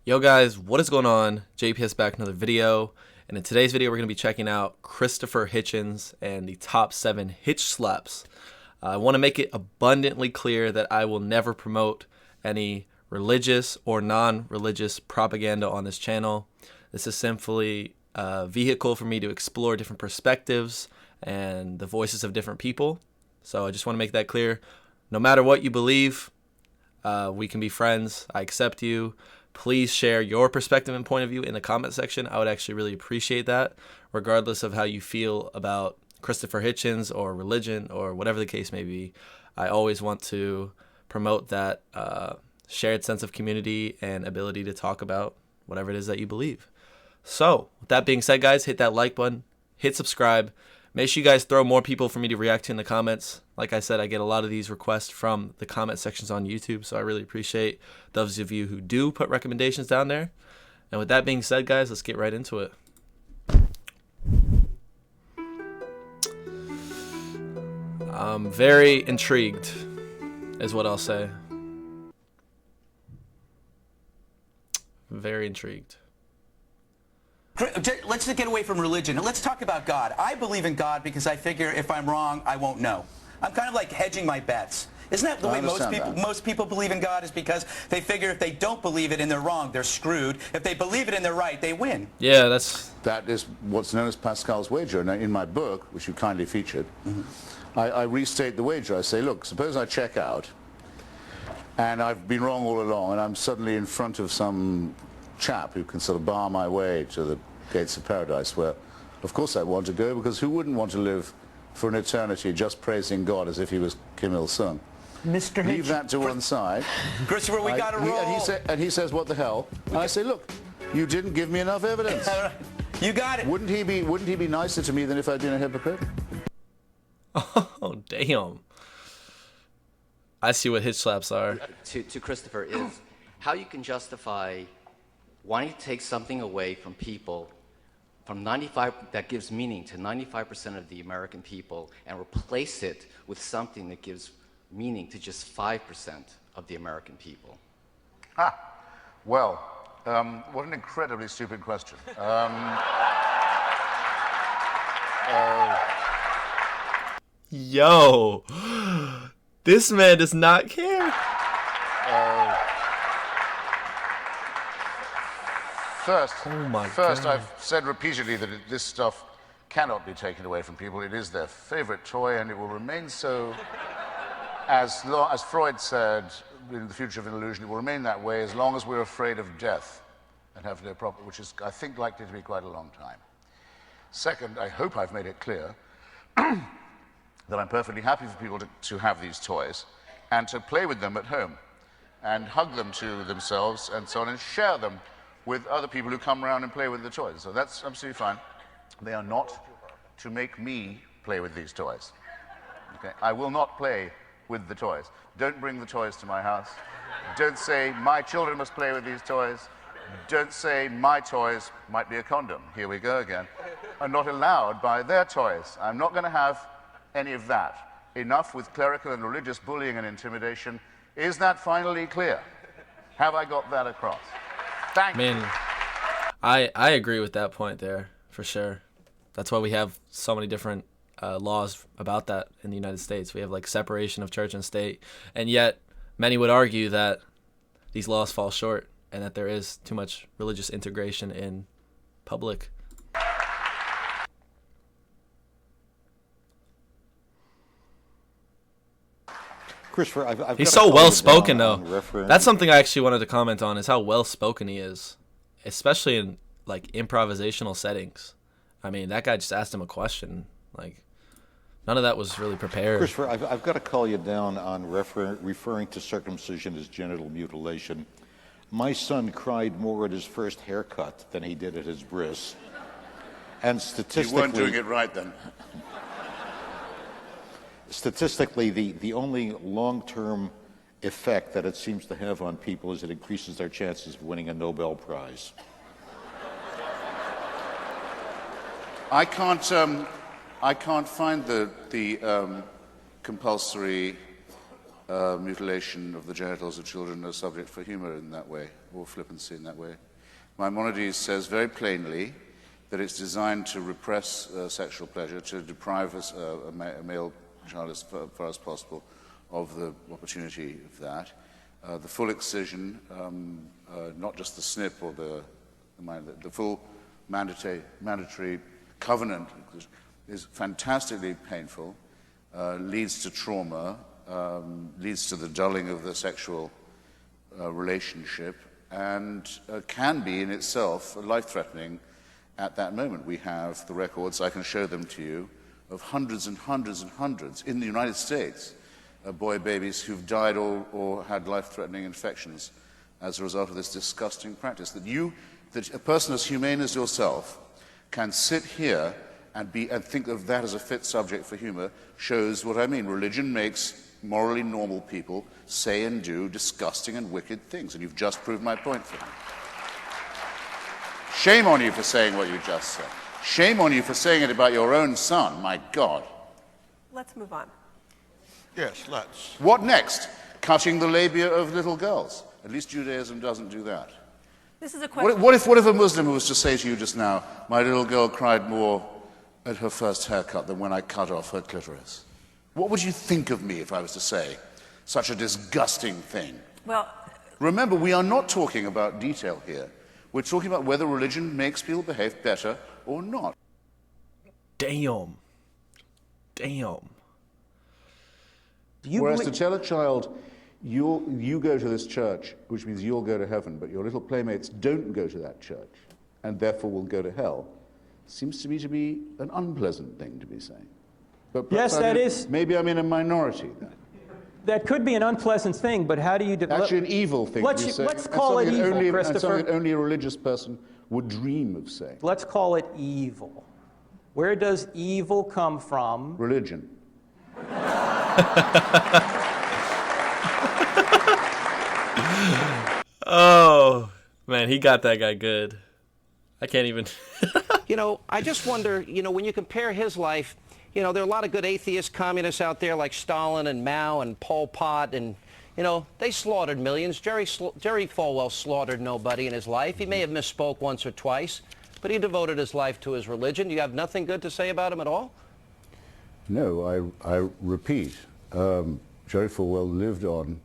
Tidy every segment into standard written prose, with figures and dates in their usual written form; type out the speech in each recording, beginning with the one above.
Yo guys, what is going on? JPS back with another video, and in today's video we're going to be checking out Christopher Hitchens and the top 7 hitch slaps. I want to make it abundantly clear that I will never promote any religious or non-religious propaganda on this channel. This is simply a vehicle for me to explore different perspectives and the voices of different people. So I just want to make that clear. No matter what you believe, we can be friends. I accept you. Please share your perspective and point of view in the comment section. I would actually really appreciate that, regardless of how you feel about Christopher Hitchens or religion or whatever the case may be. I always want to promote that shared sense of community and ability to talk about whatever it is that you believe. So, with that being said, guys, hit that like button, hit subscribe. Make sure you guys throw more people for me to react to in the comments. Like I said, I get a lot of these requests from the comment sections on YouTube, so I really appreciate those of you who do put recommendations down there. And with that being said, guys, let's get right into it. I'm very intrigued, is what I'll say. Very intrigued. Let's just get away from religion. Let's talk about God. I believe in God because I figure if I'm wrong, I won't know. I'm kind of like hedging my bets. Isn't that the way most people believe in God, is because they figure if they don't believe it and they're wrong, they're screwed. If they believe it and they're right, they win. Yeah, that is what's known as Pascal's wager. Now, in my book, which you kindly featured, I restate the wager. I say, look, suppose I check out and I've been wrong all along and I'm suddenly in front of some chap who can sort of bar my way to the gates of paradise, where of course I want to go, because who wouldn't want to live for an eternity just praising God as if he was Kim Il-sung? Mr. Leave that to one side. Christopher, we got to roll. And he says, what the hell? And I say, look, you didn't give me enough evidence. You got it. Wouldn't he be nicer to me than if I'd been a hypocrite? Oh, damn. I see what hitch slaps are. To Christopher is how you can justify wanting to take something away from people, from 95, that gives meaning to 95% of the American people, and replace it with something that gives meaning to just 5% of the American people. Well, what an incredibly stupid question. Yo, this man does not care. First, I've said repeatedly that this stuff cannot be taken away from people. It is their favorite toy, and it will remain so. As Freud said, in The Future of an Illusion, it will remain that way as long as we're afraid of death and have no problem, which is, I think, likely to be quite a long time. Second, I hope I've made it clear that I'm perfectly happy for people to have these toys and to play with them at home and hug them to themselves and so on, and share them with other people who come around and play with the toys. So that's absolutely fine. They are not to make me play with these toys. Okay? I will not play with the toys. Don't bring the toys to my house. Don't say my children must play with these toys. Don't say my toys might be a condom. Here we go again. I'm not allowed by their toys. I'm not going to have any of that. Enough with clerical and religious bullying and intimidation. Is that finally clear? Have I got that across? Thank you. I agree with that point there, for sure. That's why we have so many different laws about that in the United States. We have like separation of church and state, and yet many would argue that these laws fall short and that there is too much religious integration in public. Christopher, he's so well-spoken, though. That's something I actually wanted to comment on, is how well-spoken he is, especially in like improvisational settings. I mean, that guy just asked him a question. Like, none of that was really prepared. Christopher, I've got to call you down on referring to circumcision as genital mutilation. My son cried more at his first haircut than he did at his bris. And statistically... You weren't doing it right then. Statistically, the only long-term effect that it seems to have on people is it increases their chances of winning a Nobel Prize. I can't find the compulsory mutilation of the genitals of children are subject for humor in that way, or flippancy in that way. Maimonides says very plainly that it's designed to repress sexual pleasure, to deprive a male child as far as possible of the opportunity of that. The full excision, not just the snip or the full mandatory covenant is fantastically painful, leads to trauma, leads to the dulling of the sexual relationship, and can be in itself life-threatening at that moment. We have the records, I can show them to you, of hundreds and hundreds and hundreds in the United States, boy babies who've died or had life-threatening infections as a result of this disgusting practice. That a person as humane as yourself can sit here and think of that as a fit subject for humor shows what I mean. Religion makes morally normal people say and do disgusting and wicked things, and you've just proved my point for me. Shame on you for saying what you just said. Shame on you for saying it about your own son, my God. Let's move on. Yes, let's. What next? Cutting the labia of little girls. At least Judaism doesn't do that. This is a question. What if a Muslim was to say to you just now, my little girl cried more at her first haircut than when I cut off her clitoris? What would you think of me if I was to say such a disgusting thing? Well, remember, we are not talking about detail here. We're talking about whether religion makes people behave better or not. Damn. Whereas to tell a child, you go to this church, which means you'll go to heaven, but your little playmates don't go to that church, and therefore will go to hell, seems to me to be an unpleasant thing to be saying. But yes, that is. Maybe I'm in a minority then. That could be an unpleasant thing, but how do you develop? Actually, an evil thing. Let's call it evil, Christopher. Something that only a religious person would dream of saying. Let's call it evil. Where does evil come from? Religion. Oh, man, he got that guy good. I can't even. I just wonder, when you compare his life, there are a lot of good atheist communists out there like Stalin and Mao and Pol Pot, and, they slaughtered millions. Jerry Falwell slaughtered nobody in his life. He may have misspoke once or twice, but he devoted his life to his religion. You have nothing good to say about him at all? No, I repeat, Jerry Falwell lived on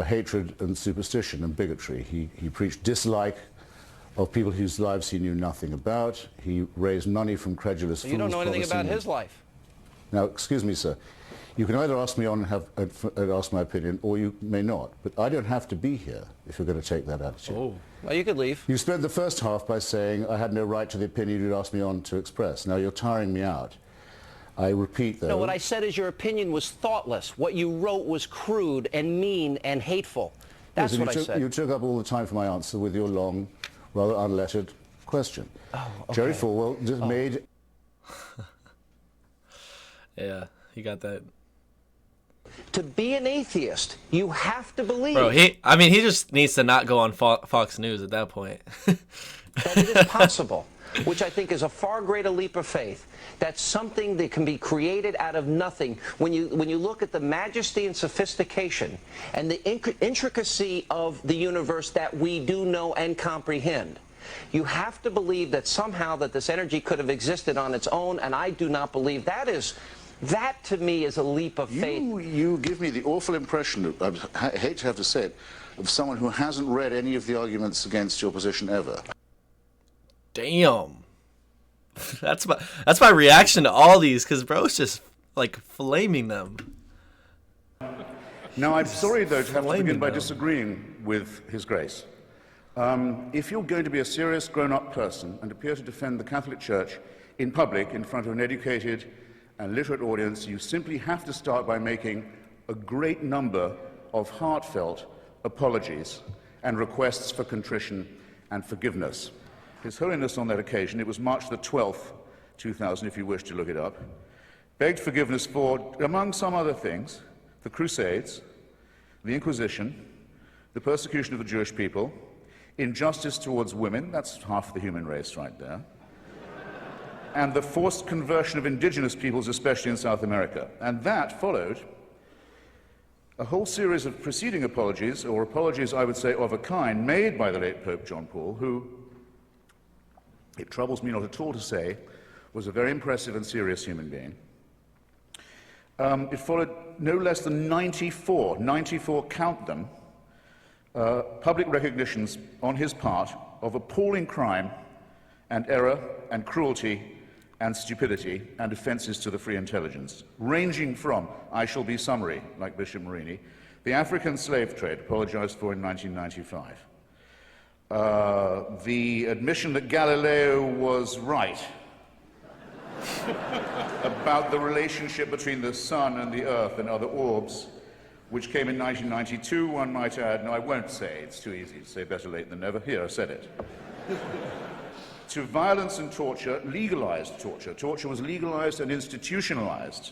hatred and superstition and bigotry. He preached dislike of people whose lives he knew nothing about. He raised money from credulous fools. You don't know anything about his life. Now, excuse me, sir. You can either ask me on and ask my opinion, or you may not. But I don't have to be here if you're going to take that attitude. Oh, well, you could leave. You spent the first half by saying I had no right to the opinion you'd asked me on to express. Now you're tiring me out. I repeat, though. No, what I said is your opinion was thoughtless. What you wrote was crude and mean and hateful. That's what I said. You took up all the time for my answer with your long, rather unlettered question. Oh, okay. Jerry Falwell just made... Yeah, he got that. To be an atheist, you have to believe. Bro, he just needs to not go on Fox News at that point. That it is possible, which I think is a far greater leap of faith. That's something that can be created out of nothing. When you look at the majesty and sophistication and the intricacy of the universe that we do know and comprehend, you have to believe that somehow that this energy could have existed on its own, and I do not believe that is. That, to me, is a leap of faith. You give me the awful impression, I hate to have to say it, of someone who hasn't read any of the arguments against your position ever. Damn. That's my reaction to all these, because bro's just, like, flaming them. Now, I'm sorry, though, to have to begin by disagreeing with His Grace. If you're going to be a serious grown-up person and appear to defend the Catholic Church in public in front of an educated and literate audience, you simply have to start by making a great number of heartfelt apologies and requests for contrition and forgiveness. His Holiness on that occasion, it was March the 12th, 2000, if you wish to look it up, begged forgiveness for, among some other things, the Crusades, the Inquisition, the persecution of the Jewish people, injustice towards women, that's half the human race right there, and the forced conversion of indigenous peoples, especially in South America. And that followed a whole series of preceding apologies, or apologies, I would say, of a kind, made by the late Pope John Paul, who, it troubles me not at all to say, was a very impressive and serious human being. It followed no less than 94, count them, public recognitions on his part of appalling crime and error and cruelty and stupidity and offences to the free intelligence, ranging from, I shall be summary, like Bishop Marini, the African slave trade, apologized for in 1995, the admission that Galileo was right about the relationship between the sun and the earth and other orbs, which came in 1992, one might add. No, I won't say, it's too easy to say better late than never. Here, I said it. To violence and torture, legalized torture. Torture was legalized and institutionalized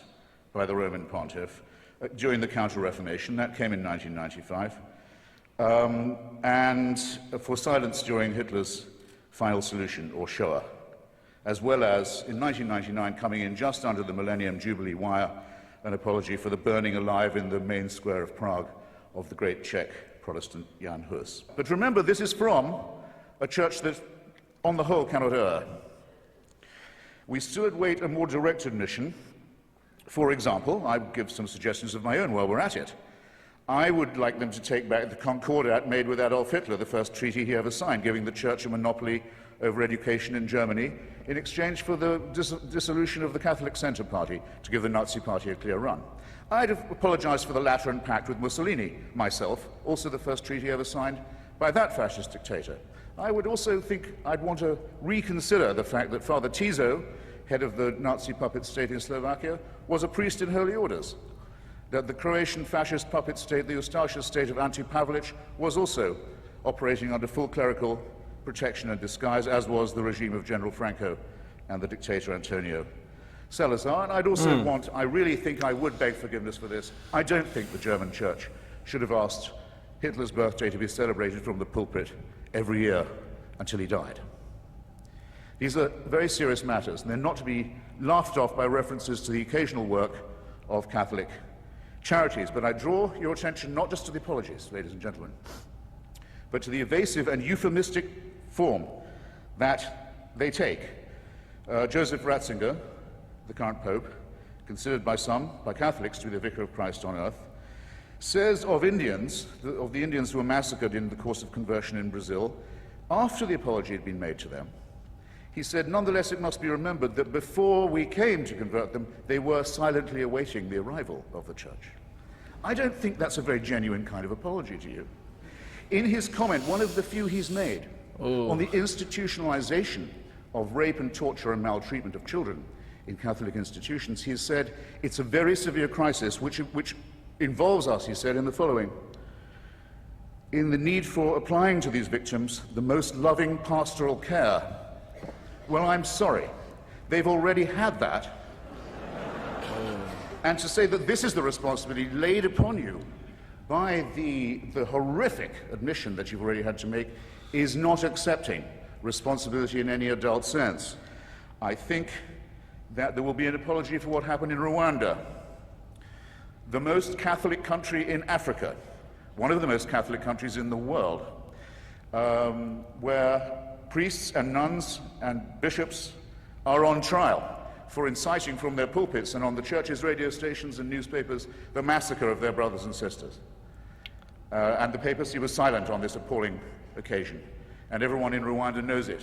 by the Roman pontiff during the Counter-Reformation. That came in 1995. And for silence during Hitler's final solution, or Shoah, as well as, in 1999, coming in just under the Millennium Jubilee wire, an apology for the burning alive in the main square of Prague of the great Czech Protestant Jan Hus. But remember, this is from a church that, on the whole, cannot err. We still await a more direct admission. For example, I give some suggestions of my own while we're at it. I would like them to take back the Concordat made with Adolf Hitler, the first treaty he ever signed, giving the church a monopoly over education in Germany in exchange for the dissolution of the Catholic Centre Party to give the Nazi Party a clear run. I'd have apologized for the Lateran Pact with Mussolini, myself, also the first treaty ever signed by that fascist dictator. I would also think I'd want to reconsider the fact that Father Tiso, head of the Nazi puppet state in Slovakia, was a priest in holy orders, that the Croatian fascist puppet state, the Ustaša state of Ante Pavelic, was also operating under full clerical protection and disguise, as was the regime of General Franco and the dictator Antonio Salazar. And I'd also I really think I would beg forgiveness for this. I don't think the German church should have asked Hitler's birthday to be celebrated from the pulpit every year until he died. These are very serious matters, and they're not to be laughed off by references to the occasional work of Catholic charities. But I draw your attention not just to the apologies, ladies and gentlemen, but to the evasive and euphemistic form that they take. Joseph Ratzinger, the current Pope, considered by some, by Catholics, to be the Vicar of Christ on earth, says of Indians, of the Indians who were massacred in the course of conversion in Brazil, after the apology had been made to them, he said, nonetheless, it must be remembered that before we came to convert them, they were silently awaiting the arrival of the church. I don't think that's a very genuine kind of apology to you. In his comment, one of the few he's made on the institutionalization of rape and torture and maltreatment of children in Catholic institutions, he has said, it's a very severe crisis which involves us, he said, in the following: in the need for applying to these victims the most loving pastoral care. Well, I'm sorry. They've already had that. And to say that this is the responsibility laid upon you by the horrific admission that you've already had to make is not accepting responsibility in any adult sense. I think that there will be an apology for what happened in Rwanda, the most Catholic country in Africa, one of the most Catholic countries in the world, where priests and nuns and bishops are on trial for inciting from their pulpits and on the church's radio stations and newspapers the massacre of their brothers and sisters. And the papacy was silent on this appalling occasion, and everyone in Rwanda knows it.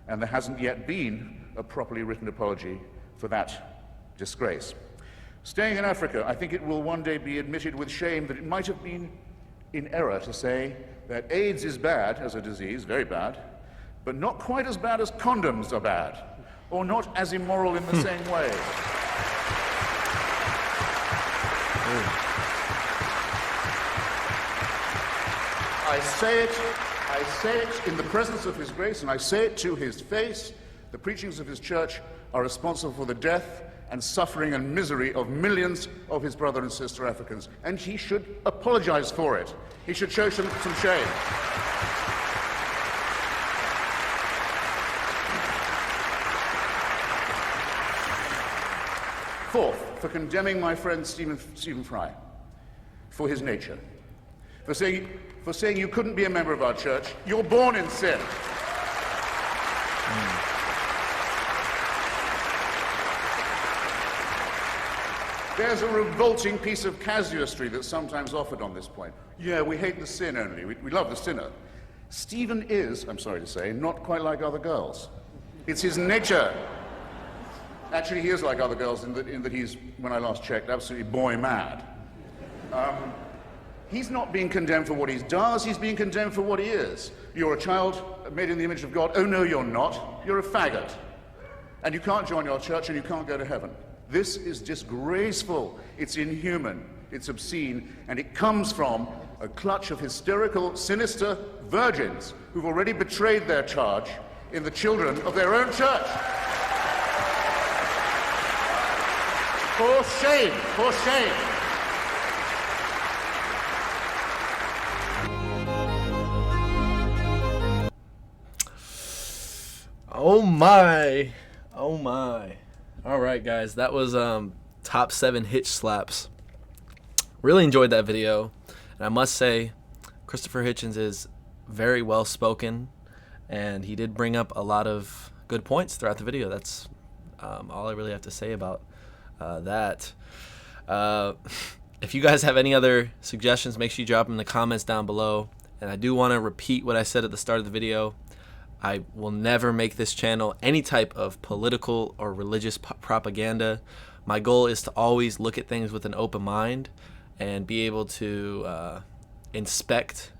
And there hasn't yet been a properly written apology for that disgrace. Staying in Africa, I think it will one day be admitted with shame that it might have been in error to say that AIDS is bad as a disease, very bad, but not quite as bad as condoms are bad, or not as immoral in the same way. I say it in the presence of His grace, and I say it to His face. The preachings of His church are responsible for the death and suffering and misery of millions of His brother and sister Africans, and He should apologize for it. He should show some shame. Fourth, for condemning my friend Stephen Fry. for his nature. For saying you couldn't be a member of our church. You're born in sin. There's a revolting piece of casuistry that's sometimes offered on this point. Yeah, we hate the sin only. We love the sinner. Stephen is, I'm sorry to say, not quite like other girls. It's his nature. Actually, he is like other girls in that he's, when I last checked, absolutely boy mad. He's not being condemned for what he does, he's being condemned for what he is. You're a child made in the image of God. Oh, no, you're not. You're a faggot. And you can't join your church and you can't go to heaven. This is disgraceful. It's inhuman. It's obscene. And it comes from a clutch of hysterical, sinister virgins who've already betrayed their charge in the children of their own church. For shame. For shame. Oh my. Oh my. All right, guys, that was top 7 hitch slaps. Really enjoyed that video, and I must say Christopher Hitchens is very well spoken, and he did bring up a lot of good points throughout the video. That's all I really have to say about that. If you guys have any other suggestions, make sure you drop them in the comments down below. And I do want to repeat what I said at the start of the video. I will never make this channel any type of political or religious propaganda. My goal is to always look at things with an open mind and be able to inspect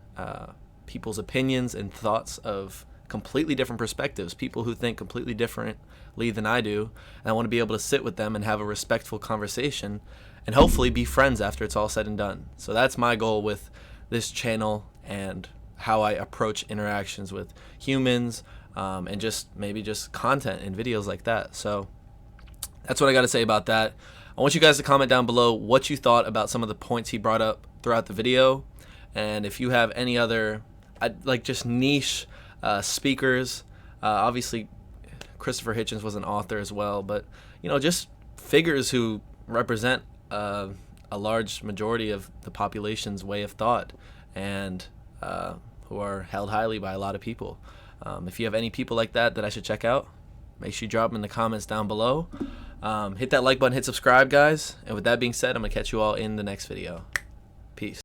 people's opinions and thoughts of completely different perspectives, people who think completely differently than I do. And I want to be able to sit with them and have a respectful conversation and hopefully be friends after it's all said and done. So that's my goal with this channel and how I approach interactions with humans, and maybe just content and videos like that. So that's what I got to say about that. I want you guys to comment down below what you thought about some of the points he brought up throughout the video, and if you have any other like just niche speakers. Obviously Christopher Hitchens was an author as well, but just figures who represent a large majority of the population's way of thought, and who are held highly by a lot of people. If you have any people like that I should check out, make sure you drop them in the comments down below. Hit that like button, hit subscribe, guys. And with that being said, I'm going to catch you all in the next video. Peace.